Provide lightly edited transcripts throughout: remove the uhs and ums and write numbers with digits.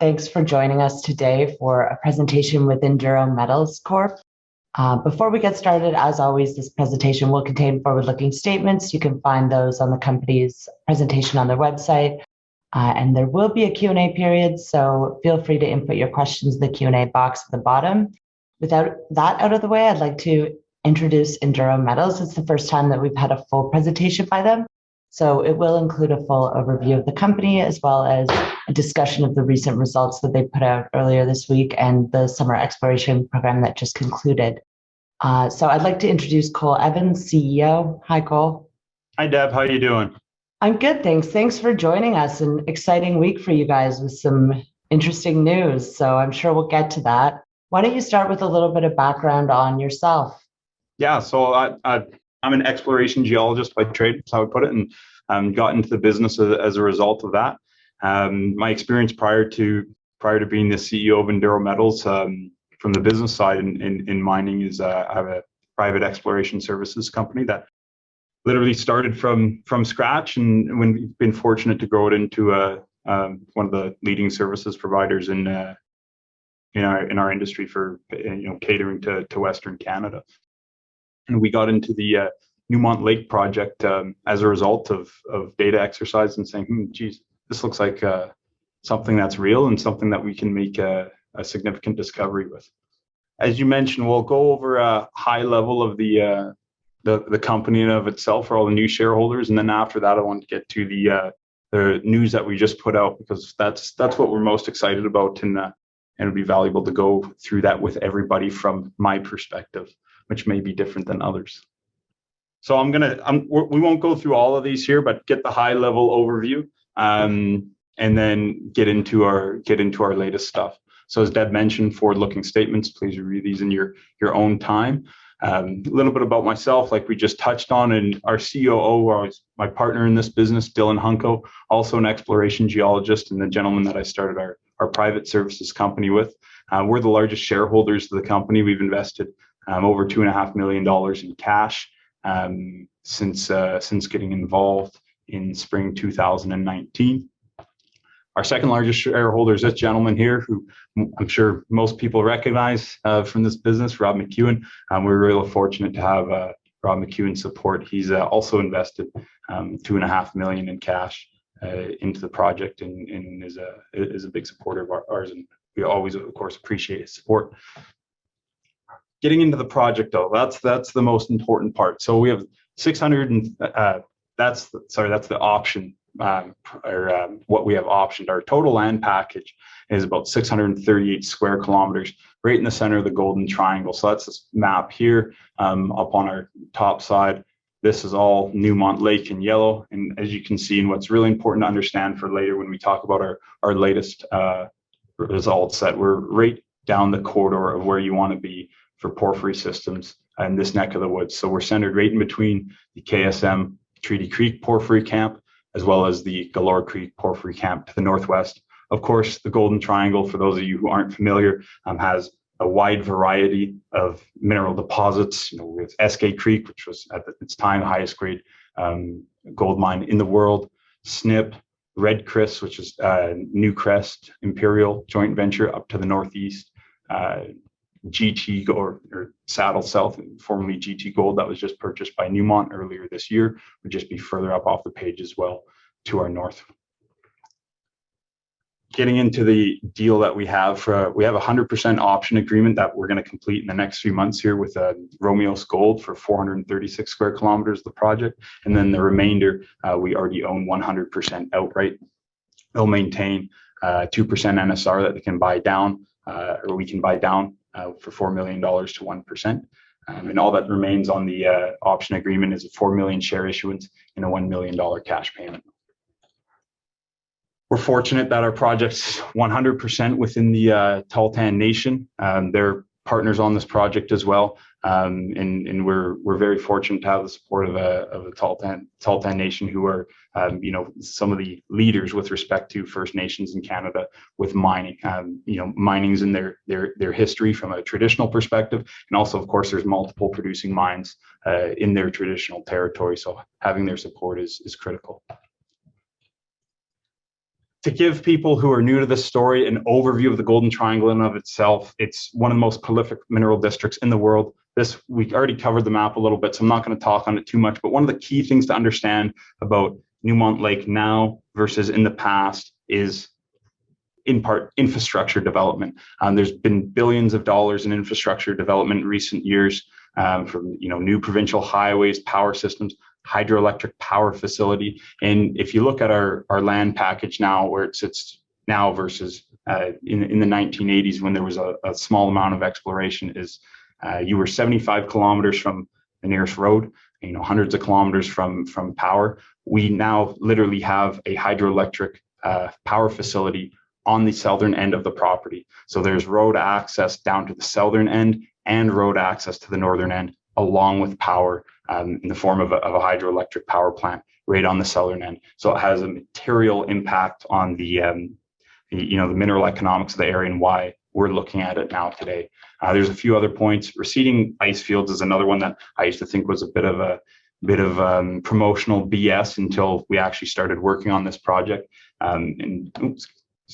Thanks for joining us today for a presentation with Enduro Metals Corp. Before we get started, as always, this presentation will contain forward-looking statements. You can find those on the company's presentation on their website. And there will be a Q&A period, so feel free to input your questions in the Q&A box at the bottom. Without that out of the way, I'd like to introduce Enduro Metals. It's the first time that we've had a full presentation by them. So it will include a full overview of the company as well as a discussion of the recent results that they put out earlier this week and the summer exploration program that just concluded. So I'd like to introduce Cole Evans, CEO. Hi, Cole. Hi, Deb. How are you doing? I'm good, thanks. Thanks for joining us. An exciting week for you guys with some interesting news. So I'm sure we'll get to that. Why don't you start with a little bit of background on yourself? Yeah, so I'm an exploration geologist by trade, that's how I put it, and got into the business as a result of that. My experience prior to being the CEO of Enduro Metals from the business side in mining is I have a private exploration services company that literally started from scratch, and we've been fortunate to grow it into one of the leading services providers in our industry for catering to Western Canada. And we got into the Newmont Lake Project as a result of data exercise and saying, geez, this looks like something that's real and something that we can make a significant discovery with. As you mentioned, we'll go over a high level of the company in of itself for all the new shareholders, and then after that, I want to get to the news that we just put out, because that's what we're most excited about, and it'd be valuable to go through that with everybody from my perspective, which may be different than others. So we won't go through all of these here, but get the high level overview, and then get into our latest stuff. So as Deb mentioned, forward-looking statements, please review these in your own time. A little bit about myself, like we just touched on, and our COO, my partner in this business, Dylan Hunko, also an exploration geologist, and the gentleman that I started our private services company with. We're the largest shareholders of the company. We've invested over $2.5 million in cash since getting involved in spring 2019. Our second largest shareholder is this gentleman here, who I'm sure most people recognize from this business, Rob McEwen. We're really fortunate to have Rob McEwen's support. He's also invested $2.5 million in cash into the project, and is a big supporter of ours, and we always, of course, appreciate his support. Getting into the project, though, that's the most important part. So we have 600, and that's the option. What we have optioned. Our total land package is about 638 square kilometers, right in the center of the Golden Triangle. So that's this map here up on our top side. This is all Newmont Lake in yellow, and as you can see, and what's really important to understand for later when we talk about our latest results, that we're right down the corridor of where you want to be for porphyry systems in this neck of the woods. So we're centered right in between the KSM Treaty Creek porphyry camp, as well as the Galore Creek porphyry camp to the northwest. Of course, the Golden Triangle, for those of you who aren't familiar, has a wide variety of mineral deposits. With Eskay Creek, which was at its time highest grade gold mine in the world, Snip, Red Chris, which is Newcrest Imperial joint venture up to the northeast, GT or Saddle South, formerly GT Gold, that was just purchased by Newmont earlier this year, would just be further up off the page as well to our north. Getting into the deal that we have a 100% option agreement that we're going to complete in the next few months here with Romeos Gold for 436 square kilometers of the project, and then the remainder we already own 100% outright. They'll maintain 2% NSR that they can buy down, or we can buy down for $4 million to 1%. And all that remains on the option agreement is a 4 million share issuance and a $1 million cash payment. We're fortunate that our project's 100% within the Tahltan Nation. They're partners on this project as well, and we're very fortunate to have the support of the Tahltan Nation, who are some of the leaders with respect to First Nations in Canada with mining. Mining's in their history from a traditional perspective, and also, of course, there's multiple producing mines in their traditional territory. So having their support is critical. to give people who are new to this story an overview of the Golden Triangle in and of itself, it's one of the most prolific mineral districts in the world. We already covered the map a little bit, so I'm not going to talk on it too much, but one of the key things to understand about Newmont Lake now versus in the past is in part infrastructure development. There's been billions of dollars in infrastructure development in recent years, from new provincial highways, power systems, hydroelectric power facility. And if you look at our land package now, where it sits now versus in the 1980s, when there was a small amount of exploration, is you were 75 kilometers from the nearest road, hundreds of kilometers from power. We now literally have a hydroelectric power facility on the southern end of the property. So there's road access down to the southern end and road access to the northern end, along with power in the form of a hydroelectric power plant right on the southern end. So it has a material impact on the mineral economics of the area and why we're looking at it now today. There's a few other points. Receding ice fields is another one that I used to think was a bit of promotional BS until we actually started working on this project. And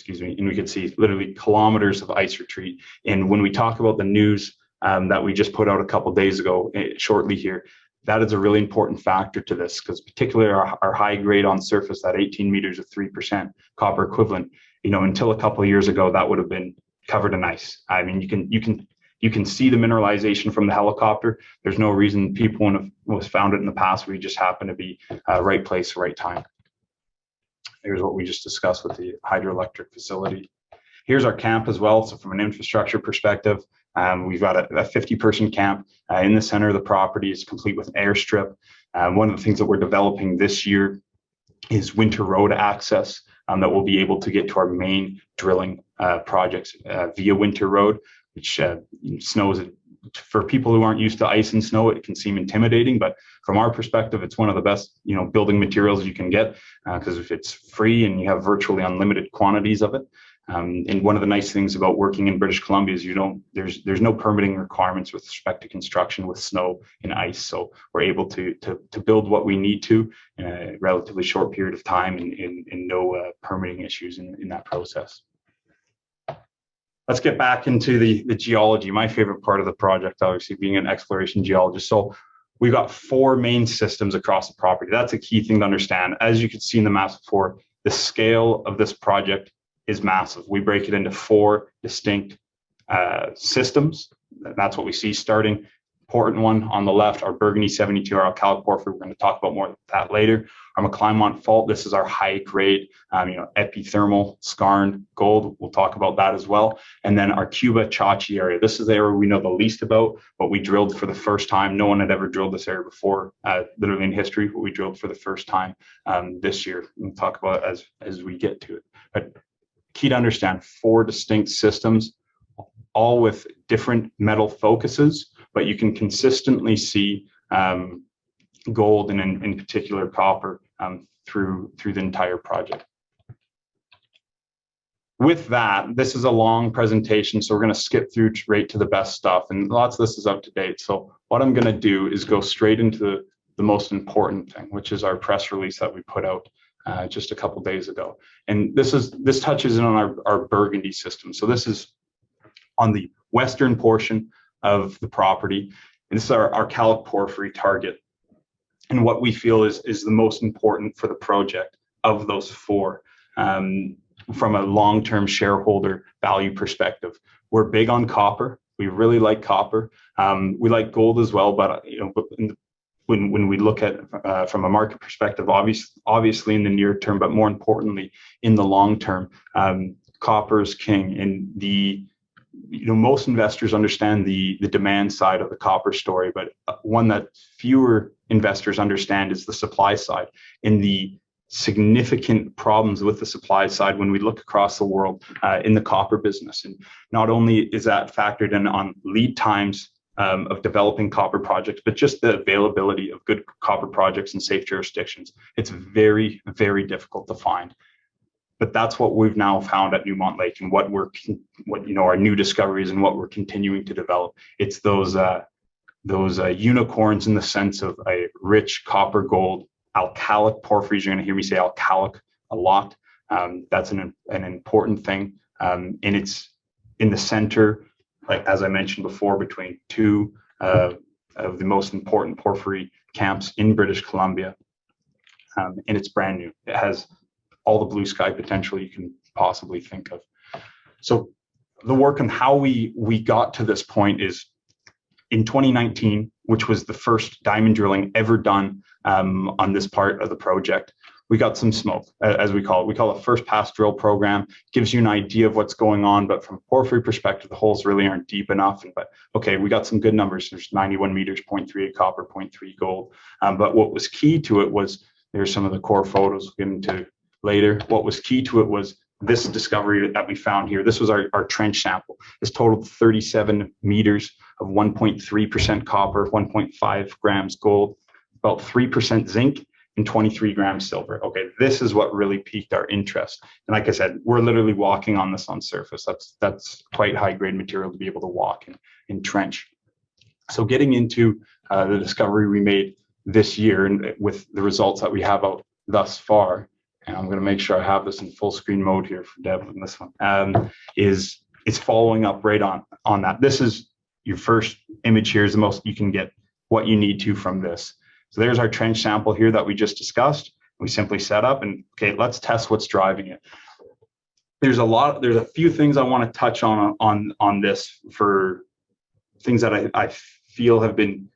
we could see literally kilometers of ice retreat. And when we talk about the news that we just put out a couple of days ago, shortly here, that is a really important factor to this, because particularly our high grade on surface, that 18 meters of 3% copper equivalent, until a couple of years ago, that would have been covered in ice. I mean, you can see the mineralization from the helicopter. There's no reason people wouldn't have found it in the past. We just happen to be right place, right time. Here's what we just discussed with the hydroelectric facility. Here's our camp as well. So from an infrastructure perspective, we've got a 50-person camp in the center of the property. It's complete with an airstrip. One of the things that we're developing this year is winter road access that we'll be able to get to our main drilling projects via winter road, which snows. For people who aren't used to ice and snow, it can seem intimidating, but from our perspective, it's one of the best, building materials you can get, because if it's free and you have virtually unlimited quantities of it. And one of the nice things about working in British Columbia is there's no permitting requirements with respect to construction with snow and ice. So we're able to build what we need to in a relatively short period of time, and no permitting issues in that process. Let's get back into the geology. My favorite part of the project, obviously, being an exploration geologist. So we've got 4 main systems across the property. That's a key thing to understand. As you could see in the maps before, the scale of this project is massive. We break it into 4 distinct systems. That's what we see starting. Important one on the left, our Burgundy 72, our alkalic porphyry. We're going to talk about more of that later. Our McLymont Fault, this is our high grade, epithermal skarn gold. We'll talk about that as well. And then our Cuba Chachi area. This is the area we know the least about, but we drilled for the first time. No one had ever drilled this area before, literally in history, but we drilled for the first time this year. We'll talk about it as we get to it. But key to understand, 4 distinct systems, all with different metal focuses, but you can consistently see gold and in particular copper through the entire project. With that, this is a long presentation, so we're going to skip through right to the best stuff, and lots of this is up to date. So what I'm going to do is go straight into the most important thing, which is our press release that we put out just a couple days ago. And this touches in on our Burgundy system. So this is on the western portion of the property. And this is our alkalic porphyry target. And what we feel is the most important for the project of those 4 from a long-term shareholder value perspective. We're big on copper. We really like copper. We like gold as well, but when we look at from a market perspective, obviously in the near term, but more importantly in the long term, copper is king. And most investors understand the demand side of the copper story, but one that fewer investors understand is the supply side and the significant problems with the supply side when we look across the world in the copper business. And not only is that factored in on lead times of developing copper projects, but just the availability of good copper projects in safe jurisdictions. It's very, very difficult to find. But that's what we've now found at Newmont Lake, and what our new discoveries and what we're continuing to develop. It's those unicorns in the sense of a rich copper gold alkalic porphyries. You're going to hear me say alkalic a lot. That's an important thing. And it's in the center, like as I mentioned before, between two of the most important porphyry camps in British Columbia. And it's brand new. It has all the blue sky potential you can possibly think of. So the work on how we got to this point is in 2019, which was the first diamond drilling ever done on this part of the project. We got some smoke, as we call it. We call it a first pass drill program. Gives you an idea of what's going on, but from a porphyry perspective, the holes really aren't deep enough. But okay, we got some good numbers. There's 91 meters, 0.38 copper, 0.3 gold. But what was key to it was, there's some of the core photos we'll get into later. What was key to it was this discovery that we found here. This was our trench sample. This totaled 37 meters of 1.3% copper, 1.5 grams gold, about 3% zinc, and 23 grams silver. Okay, this is what really piqued our interest. And like I said, we're literally walking on this on surface. That's quite high grade material to be able to walk in trench. So getting into the discovery we made this year, and with the results that we have out thus far, and I'm going to make sure I have this in full screen mode here for Deb in this one, is following up right on that. This is your first image here, is the most you can get what you need to from this. So there's our trench sample here that we just discussed. We simply set up and, okay, let's test what's driving it. There's a few things I want to touch on this, for things that I feel have been,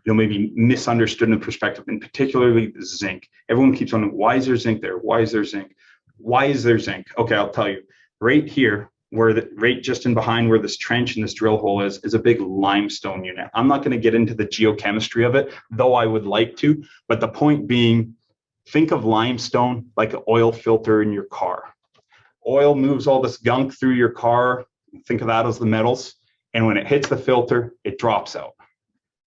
maybe misunderstood in perspective, and particularly zinc. Everyone keeps on, why is there zinc there? Why is there zinc? Why is there zinc? Okay, I'll tell you. Right here, right just in behind where this trench and this drill hole is a big limestone unit. I'm not going to get into the geochemistry of it, though I would like to. But the point being, think of limestone like an oil filter in your car. Oil moves all this gunk through your car. Think of that as the metals. And when it hits the filter, it drops out.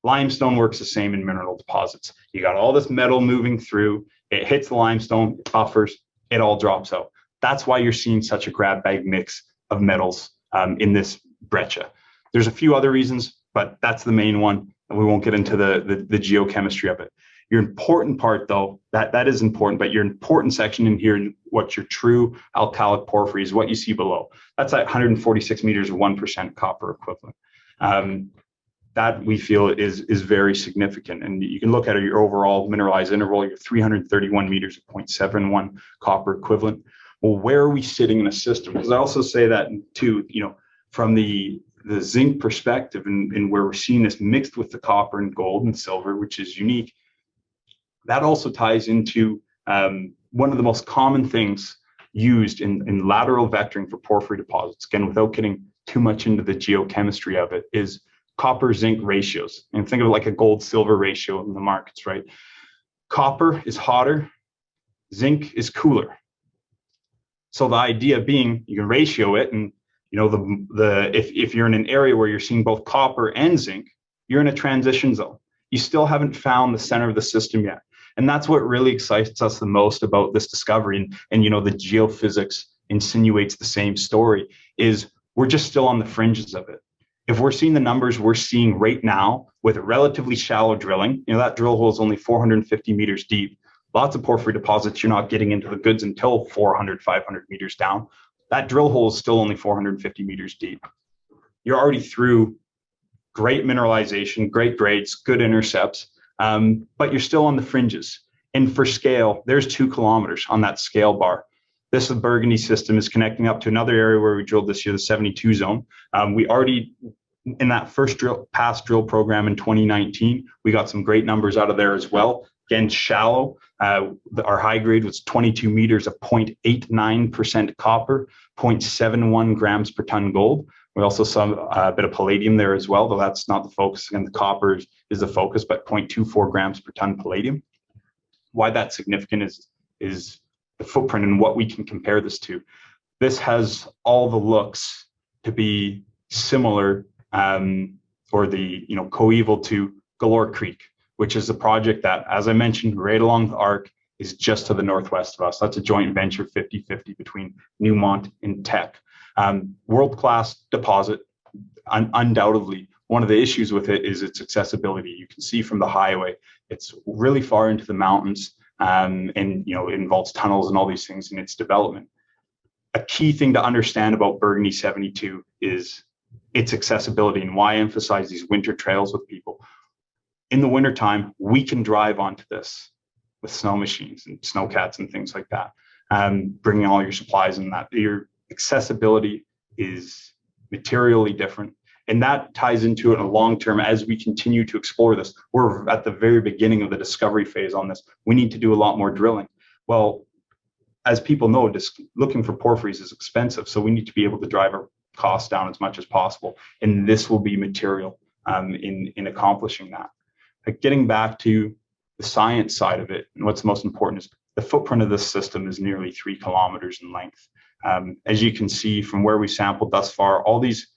Limestone works the same in mineral deposits. You got all this metal moving through, it hits the limestone, it buffers, it all drops out. That's why you're seeing such a grab bag mix of metals in this breccia. There's a few other reasons, but that's the main one, and we won't get into the geochemistry of it. Your important part, though, that is important, but your important section in here, what your true alkalic porphyry is, what you see below. That's at 146 meters of 1% copper equivalent. That we feel is very significant. And you can look at your overall mineralized interval, your 331 meters of 0.71 copper equivalent. Well, where are we sitting in a system? Because I also say that too, from the zinc perspective, and where we're seeing this mixed with the copper and gold and silver, which is unique, that also ties into one of the most common things used in lateral vectoring for porphyry deposits. Again, without getting too much into the geochemistry of it, is copper zinc ratios. And think of it like a gold silver ratio in the markets, right? Copper is hotter, zinc is cooler. So the idea being, you can ratio it, and if you're in an area where you're seeing both copper and zinc, you're in a transition zone. You still haven't found the center of the system yet. And that's what really excites us the most about this discovery. And the geophysics insinuates the same story, is we're just still on the fringes of it. If we're seeing the numbers we're seeing right now with relatively shallow drilling, that drill hole is only 450 meters deep. Lots of porphyry deposits, you're not getting into the goods until 400, 500 meters down. That drill hole is still only 450 meters deep. You're already through great mineralization, great grades, good intercepts, but you're still on the fringes. And for scale, there's 2 kilometers on that scale bar. This Burgundy System is connecting up to another area where we drilled this year, the 72 zone. We already, in that first pass drill program in 2019, we got some great numbers out of there as well. Again, shallow. Our high grade was 22 meters of 0.89% copper, 0.71 grams per ton gold. We also saw a bit of palladium there as well, though that's not the focus. Again, the copper is the focus, but 0.24 grams per ton palladium. Why that's significant is the footprint and what we can compare this to. This has all the looks to be similar or the coeval to Galore Creek, which is a project that, as I mentioned, right along the arc is just to the northwest of us. That's a joint venture 50-50 between Newmont and Teck. World-class deposit, undoubtedly. One of the issues with it is its accessibility. You can see from the highway, it's really far into the mountains. and it involves tunnels and all these things in its development. A key thing to understand about Burgundy 72 is its accessibility, and why I emphasize these winter trails with people. In the wintertime, we can drive onto this with snow machines and snowcats and things like that, bringing all your supplies and that. Your accessibility is materially different. And that ties into it in a long term as we continue to explore this. We're at the very beginning of the discovery phase on this. We need to do a lot more drilling. Well, as people know, just looking for porphyries is expensive. So we need to be able to drive our costs down as much as possible. And this will be material in accomplishing that. Like, getting back to the science side of it, and what's most important is the footprint of this system is nearly 3 kilometers in length. As you can see from where we sampled thus far, all these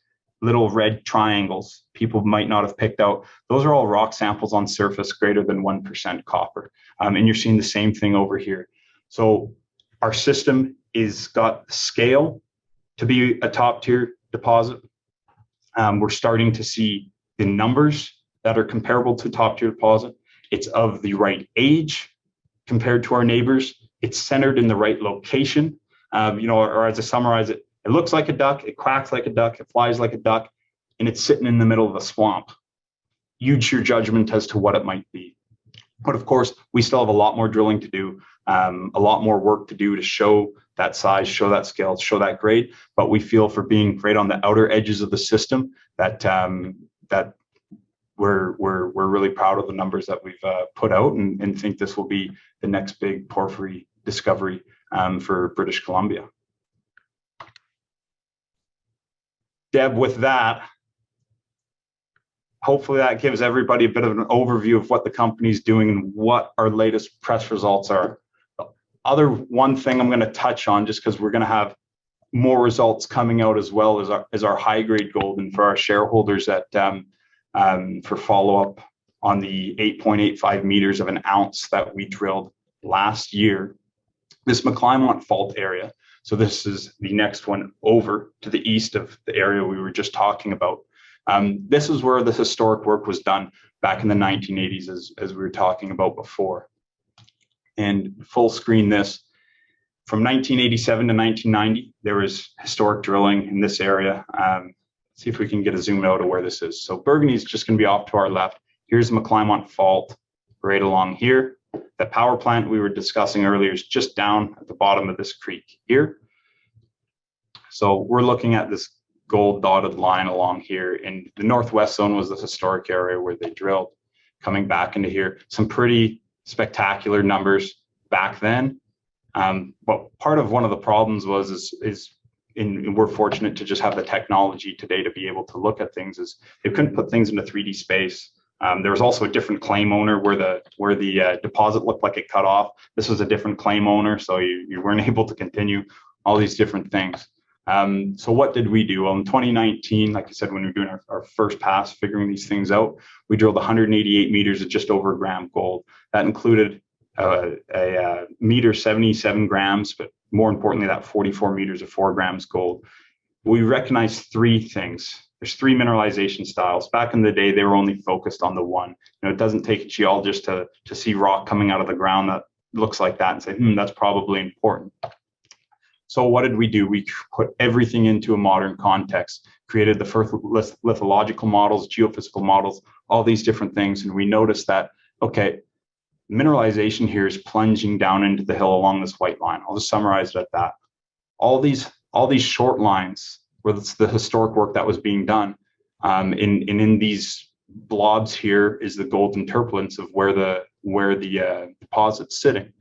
little red triangles people might not have picked out, those are all rock samples on surface greater than 1% copper. And you're seeing the same thing over here. So our system is got scale to be a top tier deposit. We're starting to see the numbers that are comparable to top tier deposit. It's of the right age compared to our neighbors. It's centered in the right location. Or as I summarize it, it looks like a duck, it quacks like a duck, it flies like a duck, and it's sitting in the middle of a swamp. Use your judgment as to what it might be. But of course, we still have a lot more drilling to do, a lot more work to do to show that size, show that scale, show that grade. But we feel, for being right on the outer edges of the system, that that we're really proud of the numbers that we've put out, and think this will be the next big porphyry discovery for British Columbia. Deb, with that, hopefully that gives everybody a bit of an overview of what the company's doing and what our latest press results are. The other one thing I'm going to touch on, just because we're going to have more results coming out as well, is our high grade gold, and for our shareholders that for follow-up on the 8.85 meters of an ounce that we drilled last year, this McLymont Fault area. So this is the next one over to the east of the area we were just talking about. This is where the historic work was done back in the 1980s, as we were talking about before. And full screen this, from 1987 to 1990, there was historic drilling in this area. See if we can get a zoom out of where this is. So Burgundy is just going to be off to our left. Here's the McLymont Fault right along here. The power plant we were discussing earlier is just down at the bottom of this creek here. So we're looking at this gold dotted line along here, and the northwest zone was the historic area where they drilled. Coming back into here, some pretty spectacular numbers back then. But part of one of the problems was and we're fortunate to just have the technology today to be able to look at things, is they couldn't put things into 3D space. There was also a different claim owner where the deposit looked like it cut off. This was a different claim owner, so you weren't able to continue all these different things. So what did we do? Well, in 2019, like I said, when we were doing our first pass figuring these things out, we drilled 188 meters of just over a gram gold. That included a meter 77 grams, but more importantly, that 44 meters of 4 grams gold. We recognized 3 things. There's 3 mineralization styles. Back in the day, they were only focused on the one. It doesn't take a geologist to see rock coming out of the ground that looks like that and say, that's probably important. So what did we do? We put everything into a modern context, created the first lithological models, geophysical models, all these different things. And we noticed that, okay, mineralization here is plunging down into the hill along this white line. I'll just summarize it at that. All these short lines where it's the historic work that was being done. In these blobs here is the gold interpolance of where the deposit's sitting.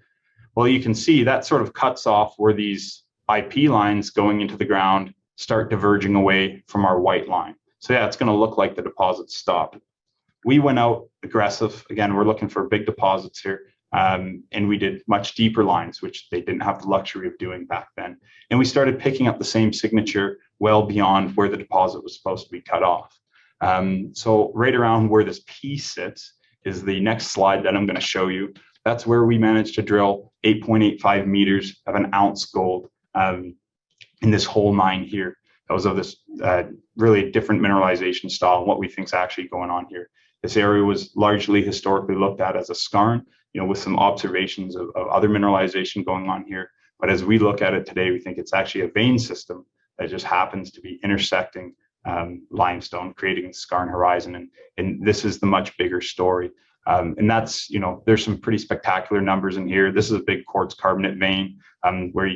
Well, you can see that sort of cuts off where these IP lines going into the ground start diverging away from our white line. So yeah, it's going to look like the deposit stopped. We went out aggressive. Again, we're looking for big deposits here. And we did much deeper lines, which they didn't have the luxury of doing back then. And we started picking up the same signature well beyond where the deposit was supposed to be cut off. So right around where this P sits is the next slide that I'm going to show you. That's where we managed to drill 8.85 meters of an ounce gold in this whole mine here. That was of this really different mineralization style and what we think is actually going on here. This area was largely historically looked at as a skarn, with some observations of other mineralization going on here. But as we look at it today, we think it's actually a vein system that just happens to be intersecting limestone, creating the skarn horizon. And this is the much bigger story. And that's, there's some pretty spectacular numbers in here. This is a big quartz carbonate vein where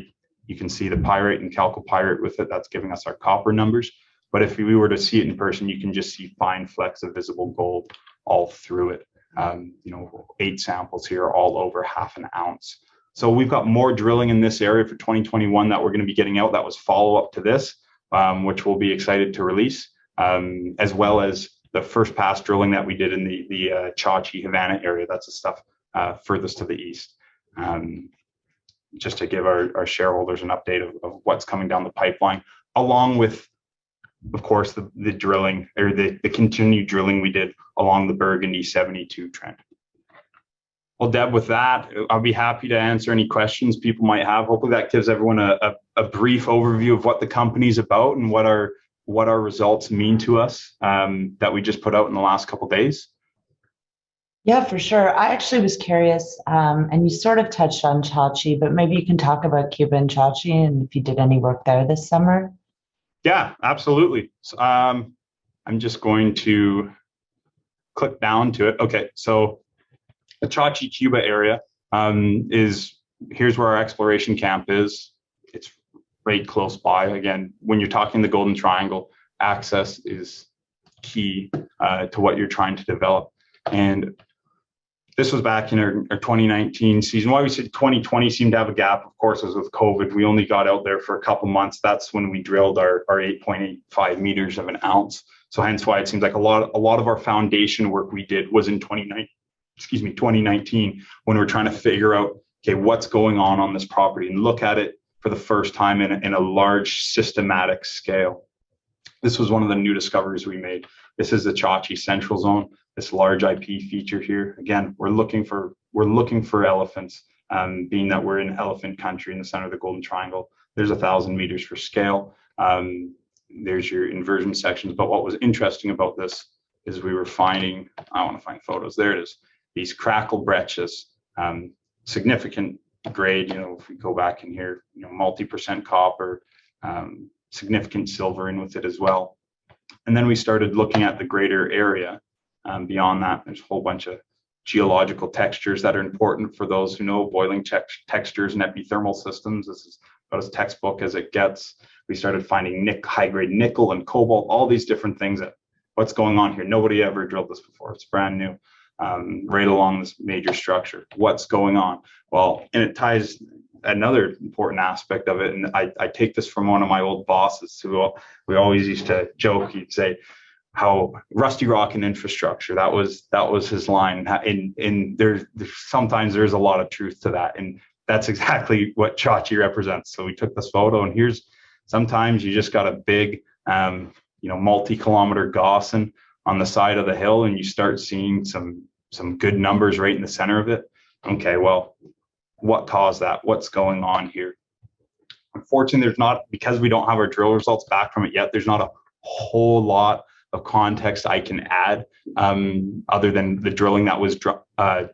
you can see the pyrite and chalcopyrite with it. That's giving us our copper numbers. But if we were to see it in person, you can just see fine flecks of visible gold all through it. 8 samples here, all over half an ounce. So we've got more drilling in this area for 2021 that we're going to be getting out. That was follow up to this, which we'll be excited to release, as well as the first pass drilling that we did in the Chachi Havana area. That's the stuff furthest to the east. Just to give our shareholders an update of what's coming down the pipeline, along with, of course, the drilling or the continued drilling we did along the Burgundy 72 trend. Well, Deb, with that, I'll be happy to answer any questions people might have. Hopefully that gives everyone a brief overview of what the company's about and what our results mean to us that we just put out in the last couple of days. Yeah, for sure. I actually was curious, and you sort of touched on Chachi, but maybe you can talk about Cuba and Chachi and if you did any work there this summer. Yeah, absolutely. So, I'm just going to click down to it. Okay, so the Chachi Cuba area here's where our exploration camp is. It's right close by. Again, when you're talking the Golden Triangle, access is key to what you're trying to develop. And this was back in our 2019 season. Why we said 2020 seemed to have a gap, of course, was with COVID. We only got out there for a couple months. That's when we drilled our 8.85 meters of an ounce. So hence why it seems like a lot of our foundation work we did was in 2019, when we're trying to figure out, okay, what's going on this property and look at it for the first time in a large systematic scale. This was one of the new discoveries we made. This is the Chachi Central Zone, this large IP feature here. Again, we're looking for elephants, being that we're in elephant country in the center of the Golden Triangle. There's 1,000 meters for scale. There's your inversion sections. But what was interesting about this is we were finding, I want to find photos, there it is, these crackle breccias, significant grade, if we go back in here, multi% copper, significant silver in with it as well. And then we started looking at the greater area. Beyond that, there's a whole bunch of geological textures that are important for those who know boiling textures and epithermal systems. This is about as textbook as it gets. We started finding high-grade nickel and cobalt, all these different things. What's going on here? Nobody ever drilled this before. It's brand new, right along this major structure. What's going on? Well, and it ties another important aspect of it, and I take this from one of my old bosses who we always used to joke. He'd say how rusty rock and infrastructure, that was his line, and there's sometimes there's a lot of truth to that, and that's exactly what Chachi represents. So we took this photo, and sometimes you just got a big multi-kilometer gossan on the side of the hill, and you start seeing some good numbers right in the center of it. Okay, well, what caused that? What's going on here? Unfortunately, there's not, because we don't have our drill results back from it yet, there's not a whole lot of context I can add other than the drilling that was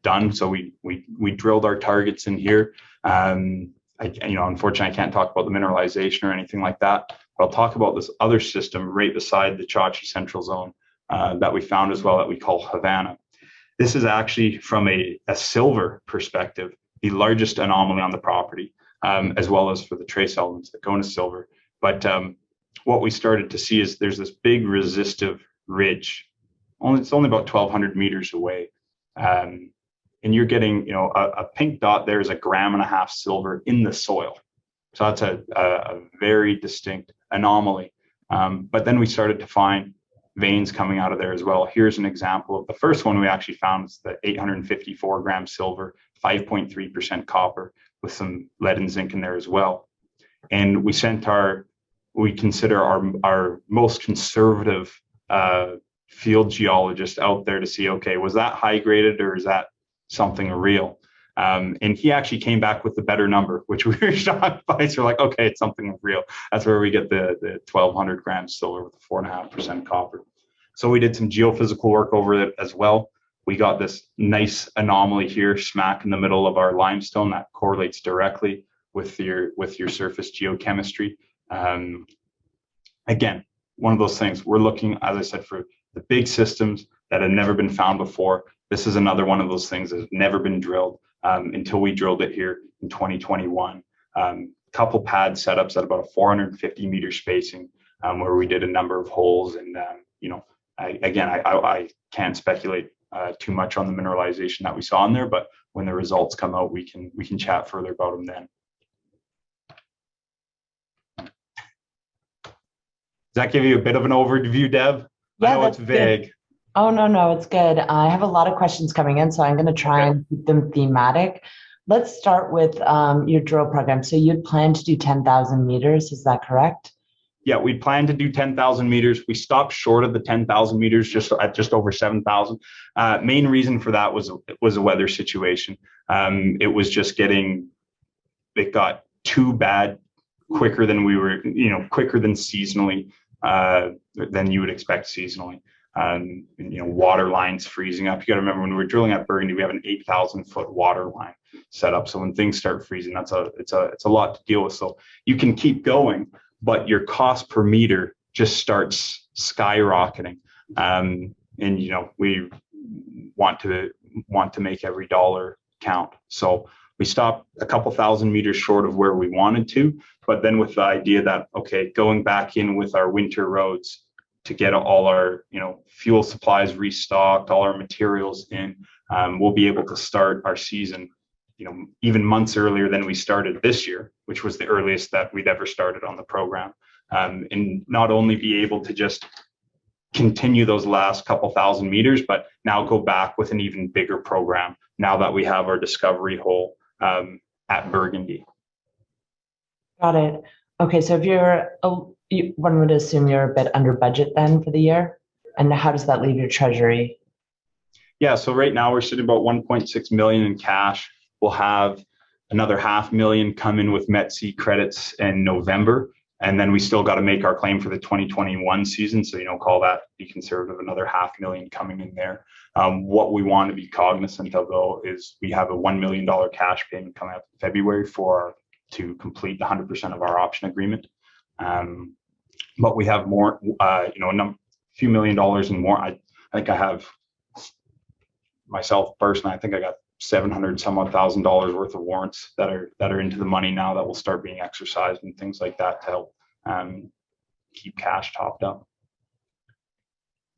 done. So we drilled our targets in here. Unfortunately, I can't talk about the mineralization or anything like that, but I'll talk about this other system right beside the Chachi Central Zone that we found as well, that we call Havana. This is actually, from a silver perspective, the largest anomaly on the property, as well as for the trace elements that go into silver. But what we started to see is there's this big resistive ridge. It's only about 1,200 meters away. And you're getting, a pink dot there is 1.5 grams silver in the soil. So that's a very distinct anomaly. But then we started to find veins coming out of there as well. Here's an example of the first one we actually found, is the 854 grams silver, 5.3% copper with some lead and zinc in there as well. And we consider our most conservative field geologist out there to see, okay, was that high graded or is that something real? And he actually came back with the better number, which we were shocked by. So we're like, okay, it's something real. That's where we get the 1,200 grams silver with 4.5% copper. So we did some geophysical work over it as well. We got this nice anomaly here smack in the middle of our limestone that correlates directly with your surface geochemistry. Again, one of those things, we're looking, as I said, for the big systems that have never been found before. This is another one of those things that has never been drilled until we drilled it here in 2021. Couple pad setups at about a 450 meter spacing where we did a number of holes. And, I can't speculate too much on the mineralization that we saw in there, but when the results come out, we can chat further about them then. Does that give you a bit of an overview, Deb? Yeah, I know it's vague. Good. Oh, no, it's good. I have a lot of questions coming in, so I'm going to try and keep them thematic. Let's start with your drill program. So you'd plan to do 10,000 meters, is that correct? Yeah, we planned to do 10,000 meters. We stopped short of the 10,000 meters, just over 7,000. Main reason for that was a weather situation. It was just it got too bad quicker than quicker than seasonally, than you would expect seasonally. Water lines freezing up. You got to remember when we were drilling at Burgundy, we have an 8,000 foot water line set up. So when things start freezing, it's a lot to deal with. So you can keep going, but your cost per meter just starts skyrocketing. We want to make every dollar count. So we stopped a couple thousand meters short of where we wanted to, but then with the idea that, okay, going back in with our winter roads to get all our, fuel supplies restocked, all our materials in, we'll be able to start our season, even months earlier than we started this year, which was the earliest that we'd ever started on the program. And not only be able to just continue those last couple thousand meters, but now go back with an even bigger program now that we have our discovery hole at Burgundy. Got it. Okay, so if one would assume you're a bit under budget then for the year, and how does that leave your treasury? Yeah, so right now we're sitting about 1.6 million in cash. We'll have another 500,000 come in with METC credits in November, and then we still got to make our claim for the 2021 season. So call that, be conservative, another 500,000 coming in there. What we want to be cognizant of though is we have a $1 million cash payment coming up in February to complete the 100% of our option agreement. But we have more, a few $1 million and more. I think I have, myself personally, I think I got 700 some odd thousand dollars worth of warrants that are into the money now that will start being exercised and things like that to help keep cash topped up.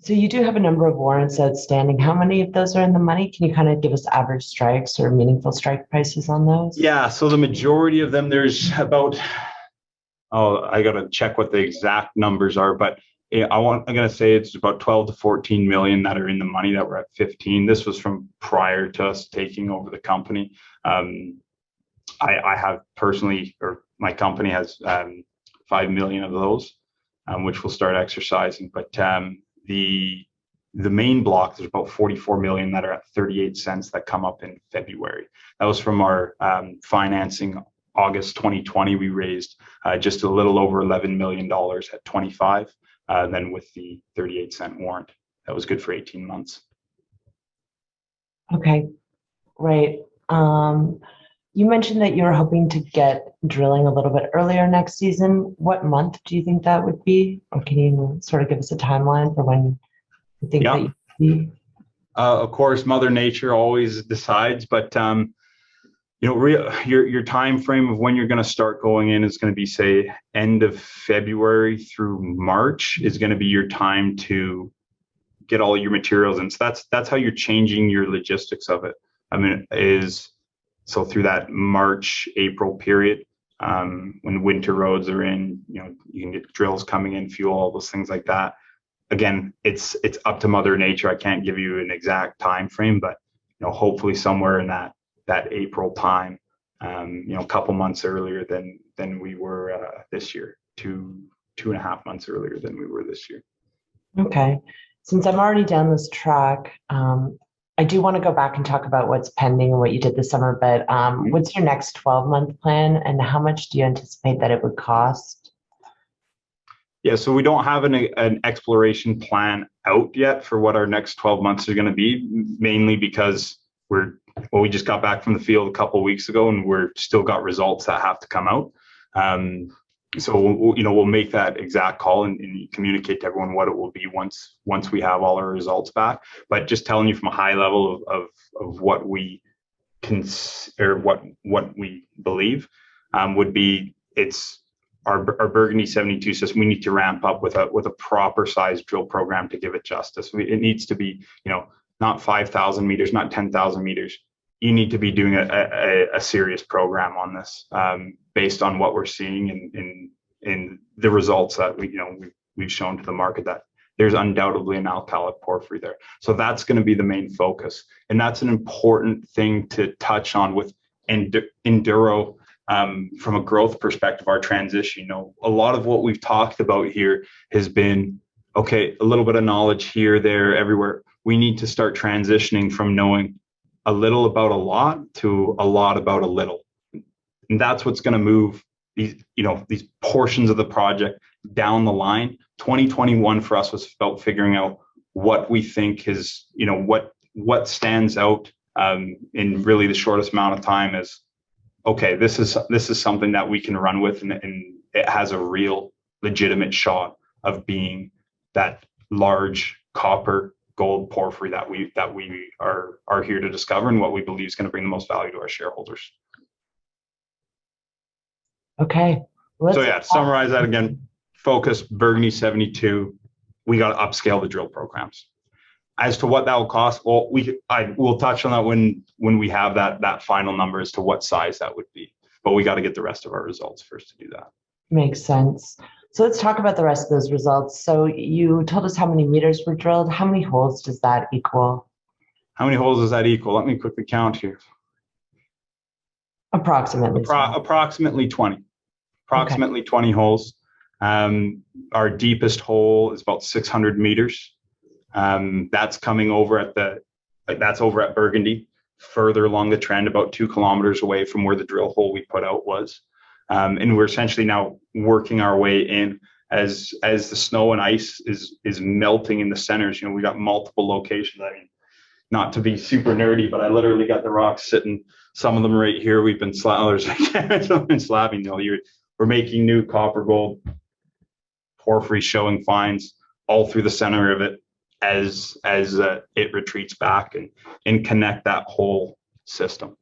So you do have a number of warrants outstanding. How many of those are in the money? Can you kind of give us average strikes or meaningful strike prices on those? Yeah, so the majority of them, there's about, I got to check what the exact numbers are, but I'm going to say it's about 12 to 14 million that are in the money that were at 15. This was from prior to us taking over the company. I have personally, or my company has 5 million of those, which we'll start exercising. But the main block, there's about 44 million that are at 38 cents that come up in February. That was from our financing. August 2020, we raised just a little over $11 million at 25. Then with the 38-cent warrant, that was good for 18 months. Okay, right. You mentioned that you were hoping to get drilling a little bit earlier next season. What month do you think that would be? Or can you sort of give us a timeline for when you think that you would be? Of course, Mother Nature always decides, but your time frame of when you're going to start going in is going to be, say, end of February through March is going to be your time to get all your materials in. So that's how you're changing your logistics of it. So through that March, April period, when winter roads are in, you can get drills coming in, fuel, all those things like that. Again, it's up to Mother Nature. I can't give you an exact time frame, but hopefully somewhere in that April time, a couple months earlier than we were this year, two and a half months earlier than we were this year. Okay. Since I'm already down this track, I do want to go back and talk about what's pending and what you did this summer, but what's your next 12-month plan and how much do you anticipate that it would cost? Yeah, so we don't have an exploration plan out yet for what our next 12 months are going to be, mainly because we just got back from the field a couple of weeks ago, and we're still got results that have to come out. So we'll make that exact call and communicate to everyone what it will be once we have all our results back. But just telling you from a high level of what we or what we believe would be, it's our Burgundy 72 system. We need to ramp up with a proper size drill program to give it justice. It needs to be, not 5,000 meters, not 10,000 meters. You need to be doing a serious program on this, based on what we're seeing in the results that we've shown to the market, that there's undoubtedly an alkalic porphyry there. So that's going to be the main focus, and that's an important thing to touch on with Enduro. From a growth perspective, our transition, a lot of what we've talked about here has been, okay, a little bit of knowledge here, there, everywhere. We need to start transitioning from knowing a little about a lot to a lot about a little. And that's what's going to move these portions of the project down the line. 2021 for us was about figuring out what we think is, what stands out in really the shortest amount of time as, okay, this is something that we can run with, and it has a real legitimate shot of being that large copper gold porphyry that we are here to discover, and what we believe is going to bring the most value to our shareholders. Okay. So yeah, to summarize that again, focus Burgundy 72. We got to upscale the drill programs. As to what that will cost, well, we'll touch on that when we have that final number as to what size that would be. But we got to get the rest of our results first to do that. Makes sense. So let's talk about the rest of those results. So you told us how many meters were drilled. How many holes does that equal? How many holes does that equal? Let me quickly count here. Approximately. Approximately 20. Approximately Okay. 20 holes. Our deepest hole is about 600 meters. That's coming over that's over at Burgundy, further along the trend, about 2 kilometers away from where the drill hole we put out was. And we're essentially now working our way in as the snow and ice is melting in the centers. We got multiple locations. I mean, not to be super nerdy, but I literally got the rocks sitting, some of them right here. We've been slabbing. We're making new copper gold porphyry showing finds all through the center of it as it retreats back and connect that whole system.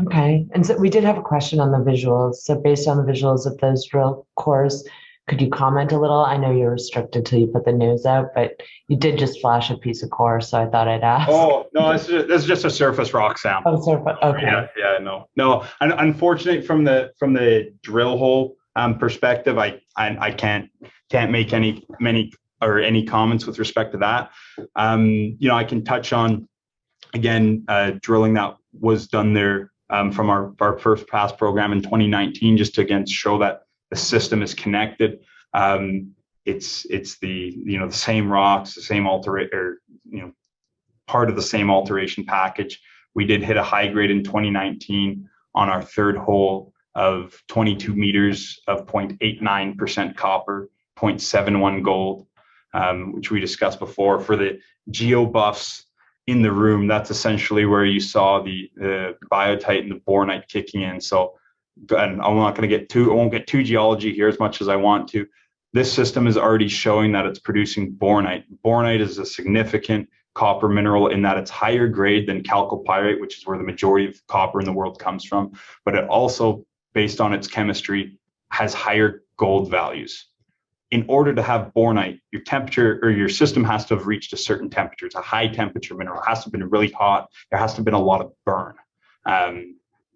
Okay. And so we did have a question on the visuals. So based on the visuals of those drill cores, could you comment a little? I know you're restricted till you put the news out, but you did just flash a piece of core, so I thought I'd ask. Oh, no, this is just a surface rock sample. Oh, surface. Okay. Yeah, no. Unfortunately, from the drill hole perspective, I can't make any comments with respect to that. I can touch on, again, drilling that was done there from our first pass program in 2019, just to again show that the system is connected. It's the same rocks, the same part of the same alteration package. We did hit a high grade in 2019 on our third hole of 22 meters of 0.89% copper, 0.71 gold, which we discussed before. For the geo buffs in the room, that's essentially where you saw the biotite and the bornite kicking in. So, and I won't get too geology here as much as I want to. This system is already showing that it's producing bornite. Bornite is a significant copper mineral in that it's higher grade than chalcopyrite, which is where the majority of copper in the world comes from. But it also, based on its chemistry, has higher gold values. In order to have bornite, your temperature or your system has to have reached a certain temperature. It's a high temperature mineral. It has to have been really hot. There has to have been a lot of burn.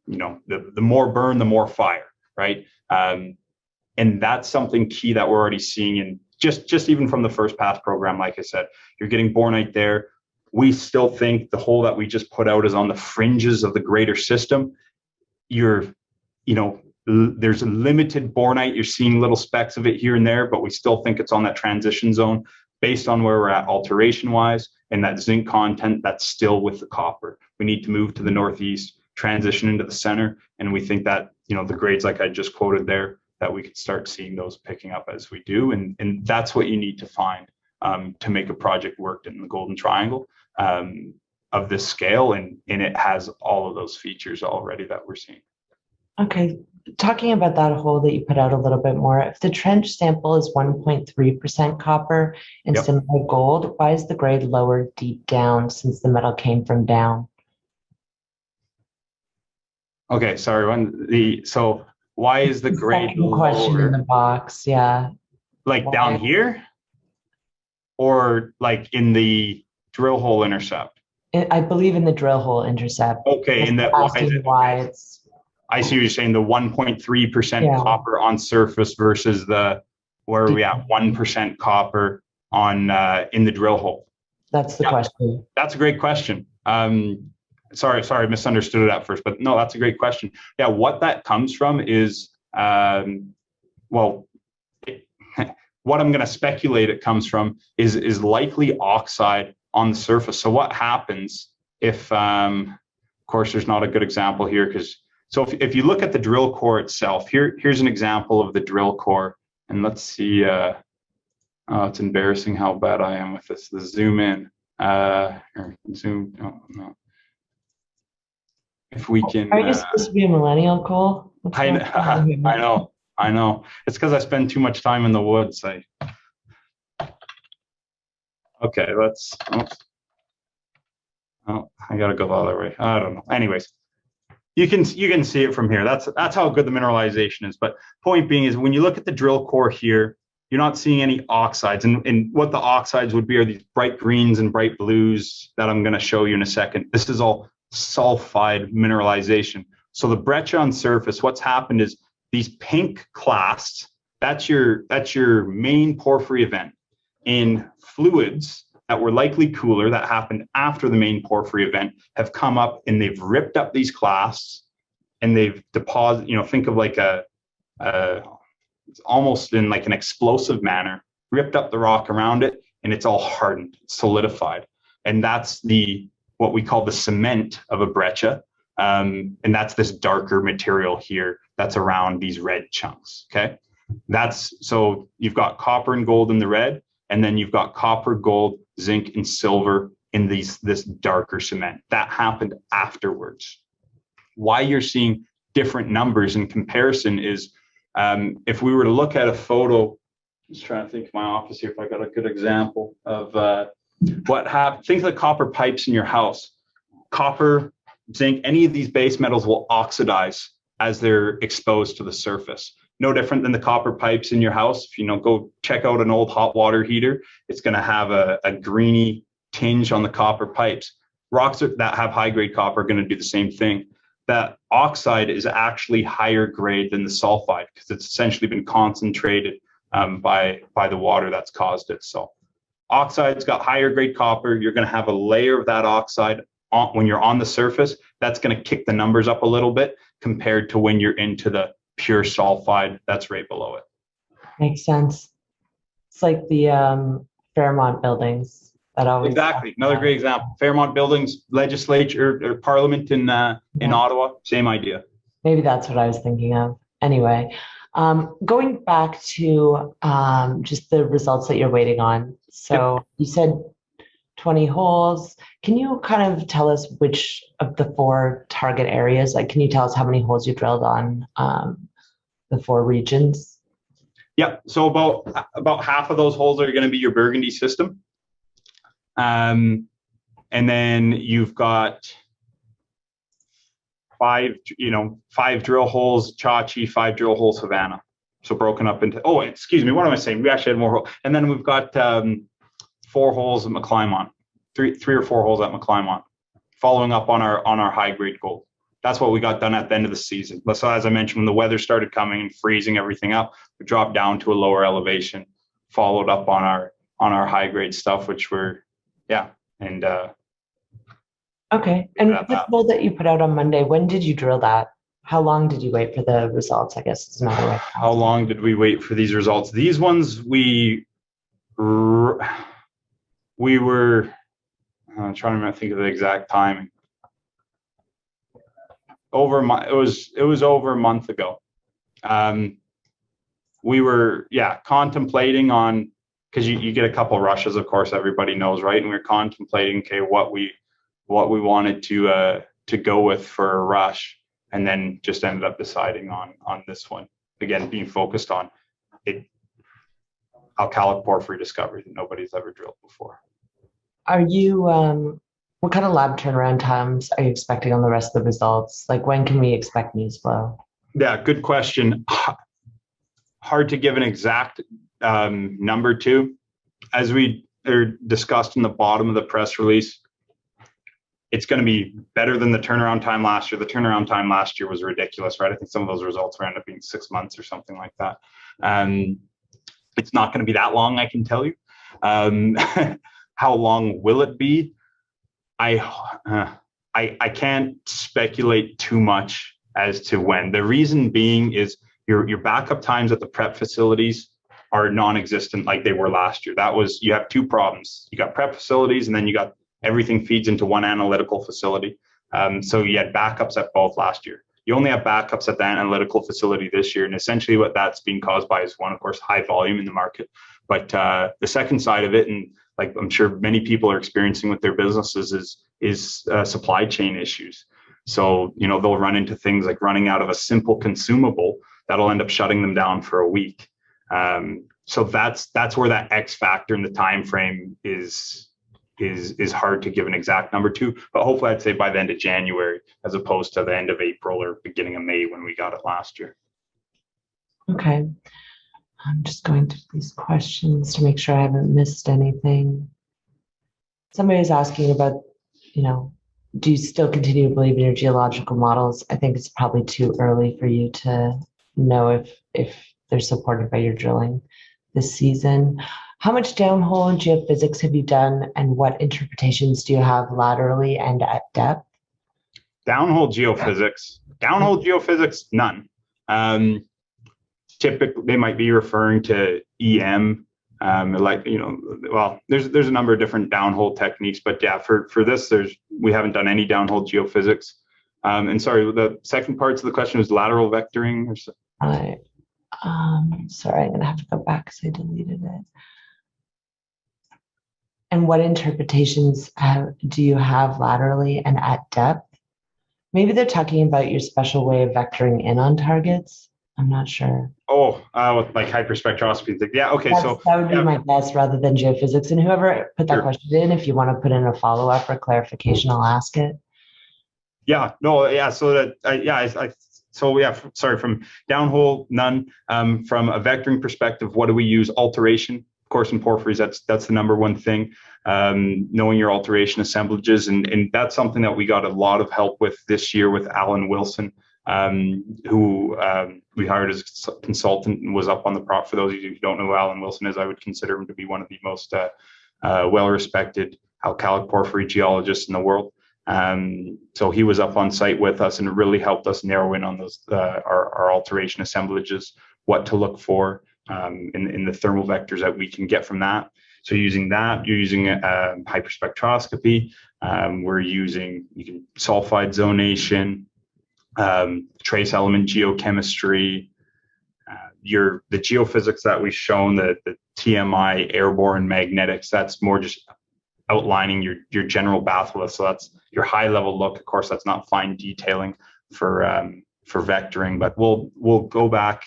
The more burn, the more fire, right? And that's something key that we're already seeing in just even from the first pass program. Like I said, you're getting bornite there. We still think the hole that we just put out is on the fringes of the greater system. There's a limited bornite. You're seeing little specks of it here and there, but we still think it's on that transition zone based on where we're at alteration wise and that zinc content that's still with the copper. We need to move to the northeast, transition into the center. And we think that, the grades like I just quoted there, that we could start seeing those picking up as we do. And that's what you need to find to make a project work in the Golden Triangle of this scale. And it has all of those features already that we're seeing. Okay, talking about that hole that you put out a little bit more, if the trench sample is 1.3% copper and Yep. similar gold, why is the grade lower deep down since the metal came from down? Okay, sorry. So why is the grade Second question in lower? the box, yeah. Like Why? down here, or like in the drill hole intercept? I believe in the drill hole intercept. Okay, in that, why is Asking it? why Okay, it's I see what you're saying. The 1.3% yeah. copper on surface versus where are we at? 1% copper on in the drill hole. That's the question. That's a great question. Sorry, I misunderstood it at first, but no, that's a great question. Yeah, what that comes from is, what I'm going to speculate it comes from is likely oxide on the surface. So what happens if, of course, there's not a good example here because, so if you look at the drill core itself, here's an example of the drill core, and let's see. Oh, it's embarrassing how bad I am with this. The zoom in, or zoom. Oh, no. If we can. Are you supposed to be a millennial, Cole? I know. It's because I spend too much time in the woods. Okay, let's. Oh, I gotta go the other way. I don't know. Anyways, you can see it from here. That's how good the mineralization is. But point being is when you look at the drill core here, you're not seeing any oxides. And what the oxides would be are these bright greens and bright blues that I'm going to show you in a second. This is all sulfide mineralization. So the breccia on surface, what's happened is these pink clasts, that's your main porphyry event. In fluids that were likely cooler that happened after the main porphyry event have come up and they've ripped up these clasts and they've deposited, think of like it's almost in like an explosive manner, ripped up the rock around it, and it's all hardened, solidified. And that's what we call the cement of a breccia. And that's this darker material here that's around these red chunks, okay? So you've got copper and gold in the red, and then you've got copper, gold, zinc, and silver in this darker cement. That happened afterwards. Why you're seeing different numbers in comparison is if we were to look at a photo, just trying to think of my office here if I got a good example of what happened. Think of the copper pipes in your house. Copper, zinc, any of these base metals will oxidize as they're exposed to the surface. No different than the copper pipes in your house. If go check out an old hot water heater, it's going to have a greeny tinge on the copper pipes. Rocks that have high grade copper are going to do the same thing. That oxide is actually higher grade than the sulfide because it's essentially been concentrated by the water that's caused it. So oxide's got higher grade copper. You're going to have a layer of that oxide when you're on the surface. That's going to kick the numbers up a little bit compared to when you're into the pure sulfide that's right below it. Makes sense. It's like the Fairmont buildings that always exactly another great example. Fairmont buildings, legislature or parliament in Ottawa, same idea. Maybe that's what I was thinking of. Anyway, going back to just the results that you're waiting on. So You said 20 holes. Can you kind of tell us which of the 4 target areas? Like, can you tell us how many holes you drilled on the 4 regions? Yeah, so about half of those holes are going to be your Burgundy system. And then you've got 5 drill holes Chachi, 5 drill holes Havana. So broken up into, excuse me, what am I saying? We actually had more holes. And then we've got 4 holes at McLymont, three or 4 holes at McLymont, following up on our high grade gold. That's what we got done at the end of the season. So as I mentioned, when the weather started coming and freezing everything up, we dropped down to a lower elevation, followed up on our high grade stuff, which were, and okay. And the hole that you put out on Monday, when did you drill that? How long did you wait for the results? I guess it's another way. How long did we wait for these results? These ones we were I'm trying to think of the exact timing. It was over a month ago. we were, contemplating on, because you get a couple rushes, of course, everybody knows, right? And we were contemplating, okay, what we wanted to go with for a rush, and then just ended up deciding on this one. Again, being focused on it, alkalic porphyry discovery that nobody's ever drilled before. Are you, what kind of lab turnaround times are you expecting on the rest of the results? Like, when can we expect news flow? Yeah, good question. Hard to give an exact number to. As we discussed in the bottom of the press release, it's going to be better than the turnaround time last year. The turnaround time last year was ridiculous, right? I think some of those results ended up being 6 months or something like that. It's not going to be that long, I can tell you. How long will it be? I can't speculate too much as to when. The reason being is your backup times at the prep facilities are non-existent like they were last year. You have two problems. You got prep facilities, and then you got everything feeds into one analytical facility. So you had backups at both last year. You only have backups at the analytical facility this year. And essentially what that's being caused by is, one, of course, high volume in the market. But the second side of it, and like I'm sure many people are experiencing with their businesses, is supply chain issues. So, they'll run into things like running out of a simple consumable that'll end up shutting them down for a week. So that's where that X factor in the time frame is hard to give an exact number to, but hopefully I'd say by the end of January, as opposed to the end of April or beginning of May when we got it last year. Okay. I'm just going through these questions to make sure I haven't missed anything. Somebody was asking about, do you still continue to believe in your geological models? I think it's probably too early for you to know if they're supported by your drilling this season. How much downhole and geophysics have you done, and what interpretations do you have laterally and at depth? Downhole geophysics, none. Typically, they might be referring to EM, there's a number of different downhole techniques, but yeah, for this, we haven't done any downhole geophysics. And sorry, the second part of the question was lateral vectoring. Sorry, I'm gonna have to go back because I deleted it. And what interpretations do you have laterally and at depth? Maybe they're talking about your special way of vectoring in on targets. I'm not sure. With like hyperspectroscopy. Yeah, okay. That would be my guess rather than geophysics. And whoever put that question in, if you want to put in a follow-up or clarification, I'll ask it. Yeah, no, yeah. So that, sorry, from downhole, none. From a vectoring perspective, what do we use? Alteration, of course, in porphyries, that's the number one thing. Knowing your alteration assemblages, and that's something that we got a lot of help with this year with Alan Wilson, who we hired as a consultant and was up on the prop. For those of you who don't know who Alan Wilson is, I would consider him to be one of the most well-respected alkalic porphyry geologists in the world. So he was up on site with us, and it really helped us narrow in on those our alteration assemblages, what to look for in the thermal vectors that we can get from that. So using that, you're using hyperspectroscopy. We're using sulfide zonation, trace element geochemistry, the geophysics that we've shown, the TMI airborne magnetics. That's more just outlining your general batholith. So that's your high level look. Of course, that's not fine detailing for vectoring, but we'll go back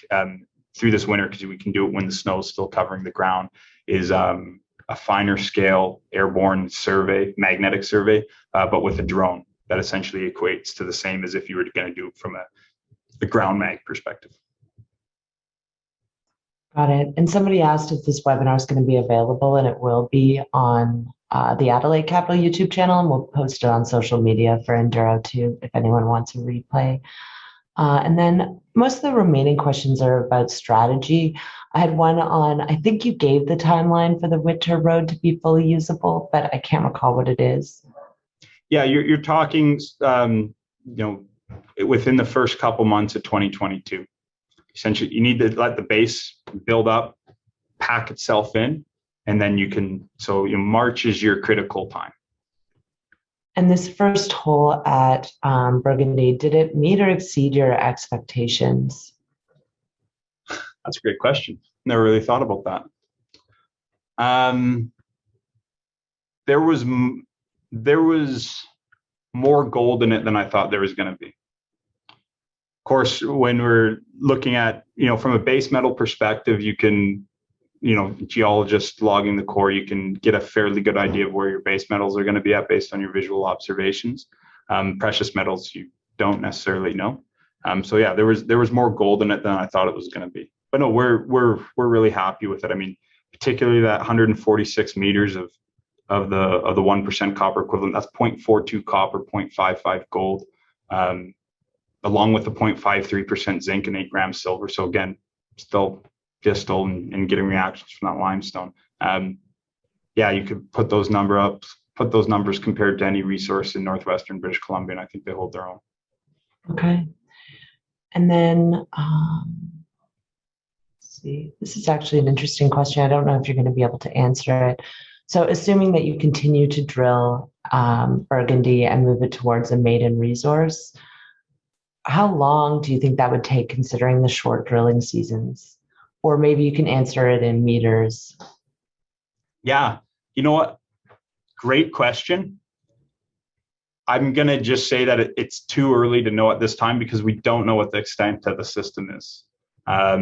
through this winter, because we can do it when the snow is still covering the ground, is a finer scale airborne survey, magnetic survey, but with a drone that essentially equates to the same as if you were going to do it from the ground mag perspective. Got it. And somebody asked if this webinar is going to be available, and it will be on the Adelaide Capital YouTube channel, and we'll post it on social media for Enduro too, if anyone wants a replay. And then most of the remaining questions are about strategy. I had one on, I think you gave the timeline for the Winter Road to be fully usable, but I can't recall what it is. Yeah, you're talking, within the first couple months of 2022. Essentially, you need to let the base build up, pack itself in, and then March is your critical time. And this first hole at Burgundy, did it meet or exceed your expectations? That's a great question. Never really thought about that. There was more gold in it than I thought there was going to be. Of course, when we're looking at, from a base metal perspective, you can, geologists logging the core, you can get a fairly good idea of where your base metals are going to be at based on your visual observations. Precious metals, you don't necessarily know. So yeah, there was more gold in it than I thought it was going to be. But no, we're really happy with it. I mean, particularly that 146 meters of the 1% copper equivalent. That's 0.42 copper, 0.55 gold, along with the 0.53% zinc and 8 grams silver. So again, still distal and getting reactions from that limestone. Yeah, you could put those numbers compared to any resource in northwestern British Columbia, and I think they hold their own. Okay. And then, let's see, this is actually an interesting question. I don't know if you're going to be able to answer it. So assuming that you continue to drill Burgundy and move it towards a maiden resource, how long do you think that would take considering the short drilling seasons? Or maybe you can answer it in meters. Yeah, you know what? Great question. I'm going to just say that it's too early to know at this time because we don't know what the extent of the system is. But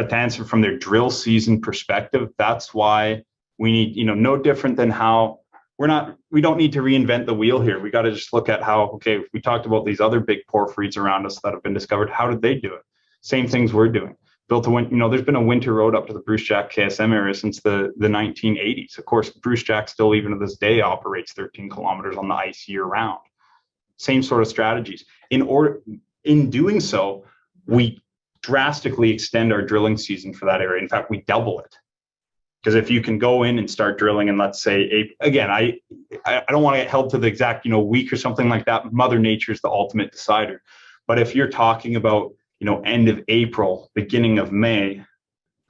to answer from their drill season perspective, that's why we need, no different than how we don't need to reinvent the wheel here. We got to just look at how, okay, we talked about these other big porphyries around us that have been discovered. How did they do it? Same things we're doing. There's been a winter road up to the Bruce Jack KSM area since the 1980s. Of course, Bruce Jack still, even to this day, operates 13 kilometers on the ice year round. Same sort of strategies. In doing so, we drastically extend our drilling season for that area. In fact, we double it. Because if you can go in and start drilling, and let's say, again, I don't want to get held to the exact, week or something like that. Mother Nature is the ultimate decider. But if you're talking about, end of April, beginning of May,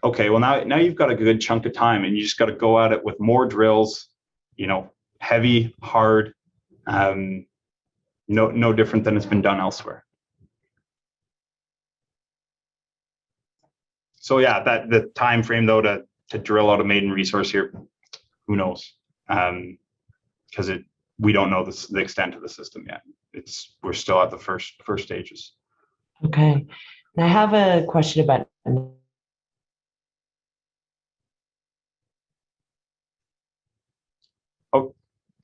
okay, well, now you've got a good chunk of time, and you just got to go at it with more drills, heavy, hard, no different than it's been done elsewhere. So yeah, the time frame though to drill out a maiden resource here, who knows? Because we don't know the extent of the system yet. We're still at the first stages. Okay, and I have a question about. Oh,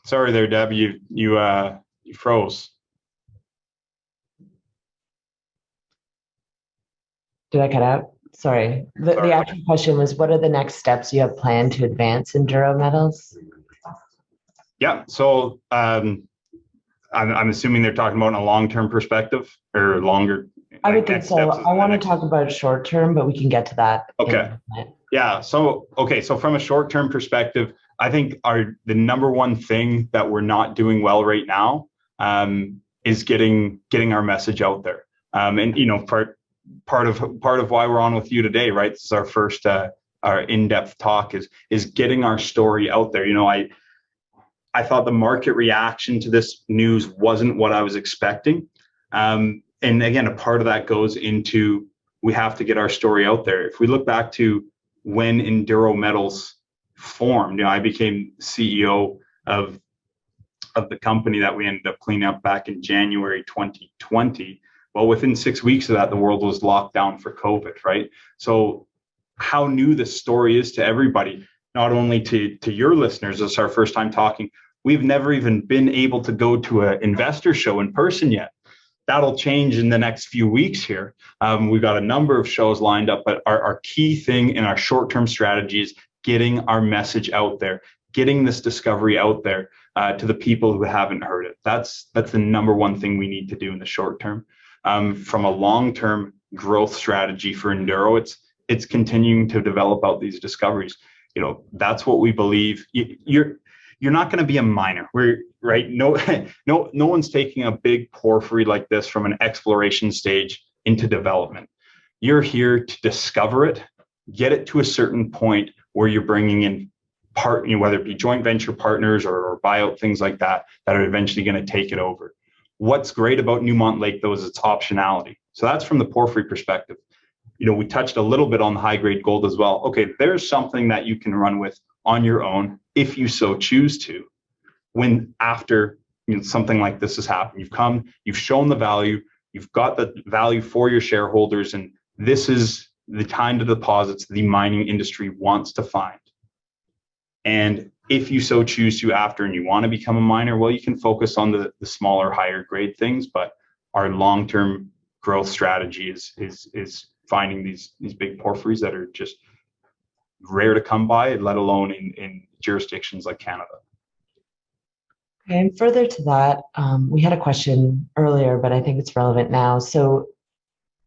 sorry there, Deb. You froze. Did I cut out? Sorry. The actual question was, what are the next steps you have planned to advance Enduro Metals? Yeah, so I'm assuming they're talking about in a long-term perspective or longer. I would think so. I want to talk about short term, but we can get to that. Okay. Yeah. So from a short-term perspective, I think the number one thing that we're not doing well right now is getting our message out there. And part of why we're on with you today, right? This is our first our in-depth talk is getting our story out there. I thought the market reaction to this news wasn't what I was expecting. And again, a part of that goes into we have to get our story out there. If we look back to when Enduro Metals formed, I became CEO of the company that we ended up cleaning up back in January 2020. Well, within 6 weeks of that, the world was locked down for COVID, right? So how new this story is to everybody, not only to your listeners, it's our first time talking. We've never even been able to go to an investor show in person yet. That'll change in the next few weeks here. We've got a number of shows lined up, but our key thing in our short-term strategy is getting our message out there, getting this discovery out there to the people who haven't heard it. That's the number one thing we need to do in the short term. From a long-term growth strategy for Enduro, it's continuing to develop out these discoveries. That's what we believe. You're not going to be a miner. Right? No one's taking a big porphyry like this from an exploration stage into development. You're here to discover it, get it to a certain point where you're bringing in whether it be joint venture partners or buyout, things like that are eventually going to take it over. What's great about Newmont Lake, though, is its optionality. So that's from the porphyry perspective. we touched a little bit on the high grade gold as well. Okay, there's something that you can run with on your own if you so choose to. When after something like this has happened, you've shown the value, you've got the value for your shareholders, and this is the kind of deposits the mining industry wants to find. And if you so choose to after and you want to become a miner, well, you can focus on the smaller, higher grade things. But our long-term growth strategy is finding these big porphyries that are just rare to come by, let alone in jurisdictions like Canada. Okay, and further to that, we had a question earlier, but I think it's relevant now. So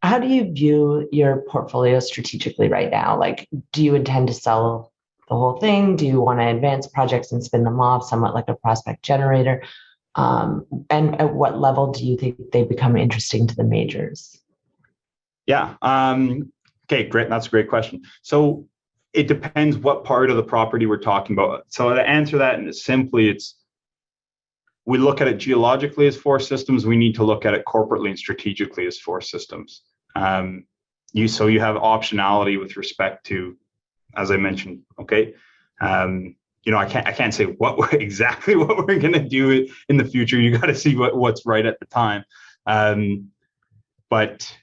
how do you view your portfolio strategically right now? Like, do you intend to sell the whole thing? Do you want to advance projects and spin them off, somewhat like a prospect generator? And at what level do you think they become interesting to the majors? Yeah. Okay, great. That's a great question. So it depends what part of the property we're talking about. So to answer that, and simply, we look at it geologically as 4 systems. We need to look at it corporately and strategically as 4 systems. You have optionality with respect to, as I mentioned. Okay, I can't say exactly what we're going to do in the future. You got to see what's right at the time. But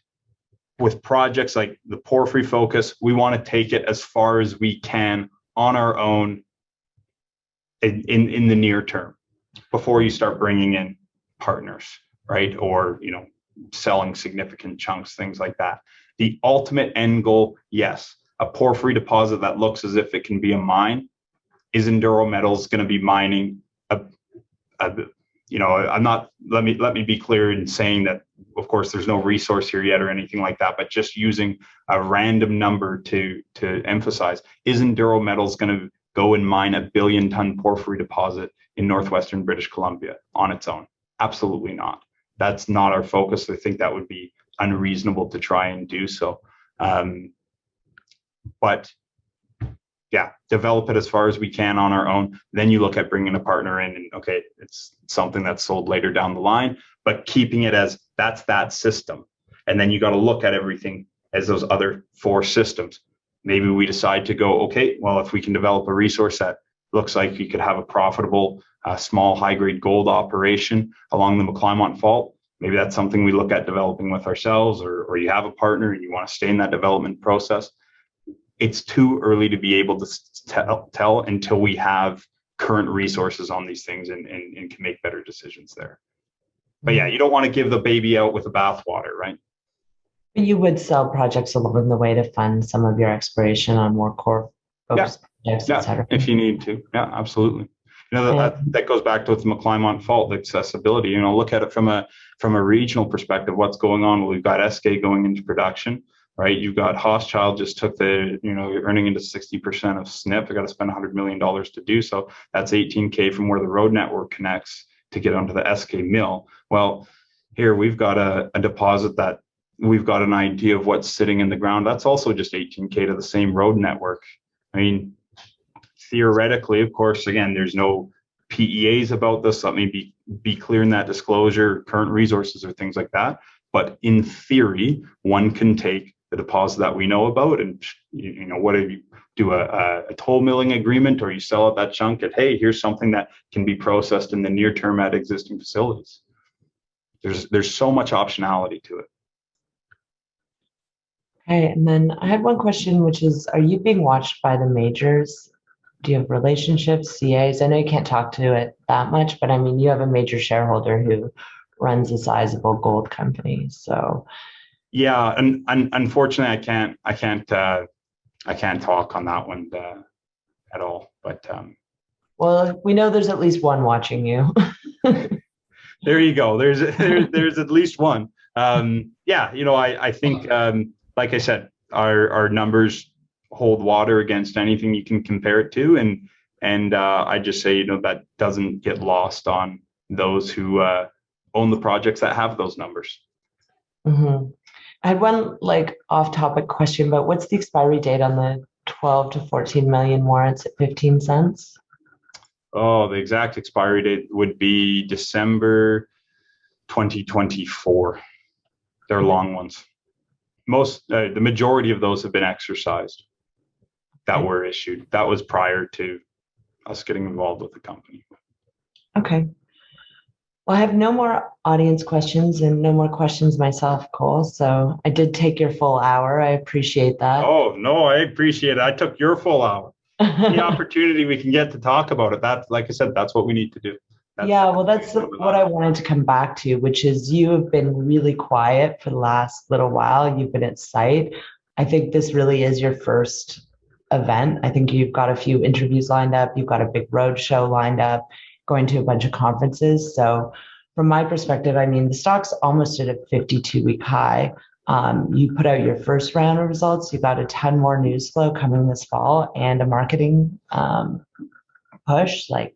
with projects like the porphyry focus, we want to take it as far as we can on our own in the near term, before you start bringing in partners, right? Or, selling significant chunks, things like that. The ultimate end goal, yes, a porphyry deposit that looks as if it can be a mine. Is Enduro Metals going to be mining I'm not, let me be clear in saying that, of course, there's no resource here yet or anything like that, but just using a random number to emphasize, is Enduro Metals going to go and mine a 1 billion ton porphyry deposit in northwestern British Columbia on its own? Absolutely not. That's not our focus. I think that would be unreasonable to try and do so. But yeah, develop it as far as we can on our own. Then you look at bringing a partner in, and okay, it's something that's sold later down the line, but keeping it as that's that system. And then you got to look at everything as those other 4 systems. Maybe we decide to go, okay, well, if we can develop a resource that looks like you could have a profitable, small, high-grade gold operation along the McLymont Fault, maybe that's something we look at developing with ourselves, or you have a partner and you want to stay in that development process. It's too early to be able to tell until we have current resources on these things and can make better decisions there. But yeah, you don't want to give the baby out with the bathwater, right? You would sell projects along the way to fund some of your exploration on more core focused projects, et cetera. If you need to. Yeah, absolutely. That goes back to the McLymont Fault, the accessibility. Look at it from a regional perspective. What's going on? Well, we've got Eskay going into production, right? You've got Hochschild just took you're earning into 60% of Snip. They got to spend $100 million to do so. That's 18K from where the road network connects to get onto the Eskay mill. Well, here we've got a deposit that we've got an idea of what's sitting in the ground. That's also just 18K to the same road network. I mean, theoretically, of course, again, there's no PEAs about this. Let me be clear in that disclosure, current resources or things like that. But in theory, one can take the deposit that we know about and, what if you do a toll milling agreement, or you sell out that chunk at, hey, here's something that can be processed in the near term at existing facilities. There's so much optionality to it. Okay, and then I had one question, which is, are you being watched by the majors? Do you have relationships, CAs? I know you can't talk to it that much, but I mean, you have a major shareholder who runs a sizable gold company. So yeah, and unfortunately, I can't talk on that one at all. But well, we know there's at least one watching you. There you go. There's at least one. I think like I said, our numbers hold water against anything you can compare it to, and I just say that doesn't get lost on those who own the projects that have those numbers. Mm-hmm. I had one off-topic question, but what's the expiry date on the 12 to 14 million warrants at 15 cents? Oh, the exact expiry date would be December 2024. They're long ones. the majority of those have been exercised that were issued. That was prior to us getting involved with the company. Okay. Well, I have no more audience questions and no more questions myself, Cole. So I did take your full hour. I appreciate that. Oh, no, I appreciate it. I took your full hour. The opportunity we can get to talk about it. That, like I said, that's what we need to do. That's what I wanted to come back to, which is you have been really quiet for the last little while. You've been at site. I think this really is your first event. I think you've got a few interviews lined up. You've got a big road show lined up, going to a bunch of conferences. So from my perspective, I mean, the stock's almost at a 52-week high. You put out your first round of results. You got a ton more news flow coming this fall and a marketing push. Like,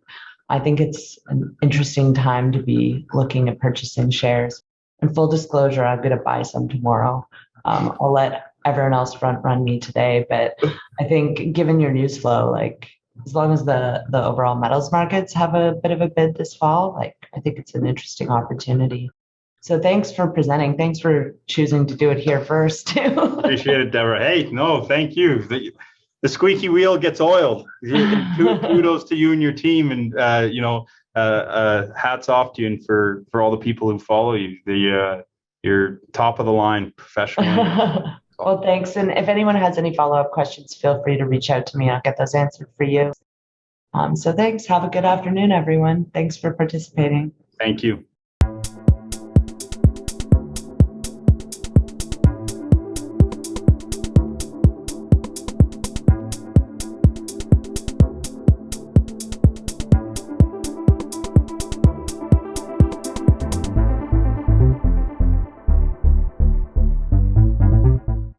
I think it's an interesting time to be looking at purchasing shares. And full disclosure, I'm going to buy some tomorrow. I'll let everyone else front run me today, but I think given your news flow, like as long as the overall metals markets have a bit of a bid this fall, like I think it's an interesting opportunity. So thanks for presenting. Thanks for choosing to do it here first too. Appreciate it, Deborah. Hey, no, thank you. The squeaky wheel gets oiled. Kudos to you and your team, and hats off to you and for all the people who follow you. You're top of the line professional. Well, thanks. And if anyone has any follow-up questions, feel free to reach out to me. I'll get those answered for you. So thanks. Have a good afternoon, everyone. Thanks for participating. Thank you.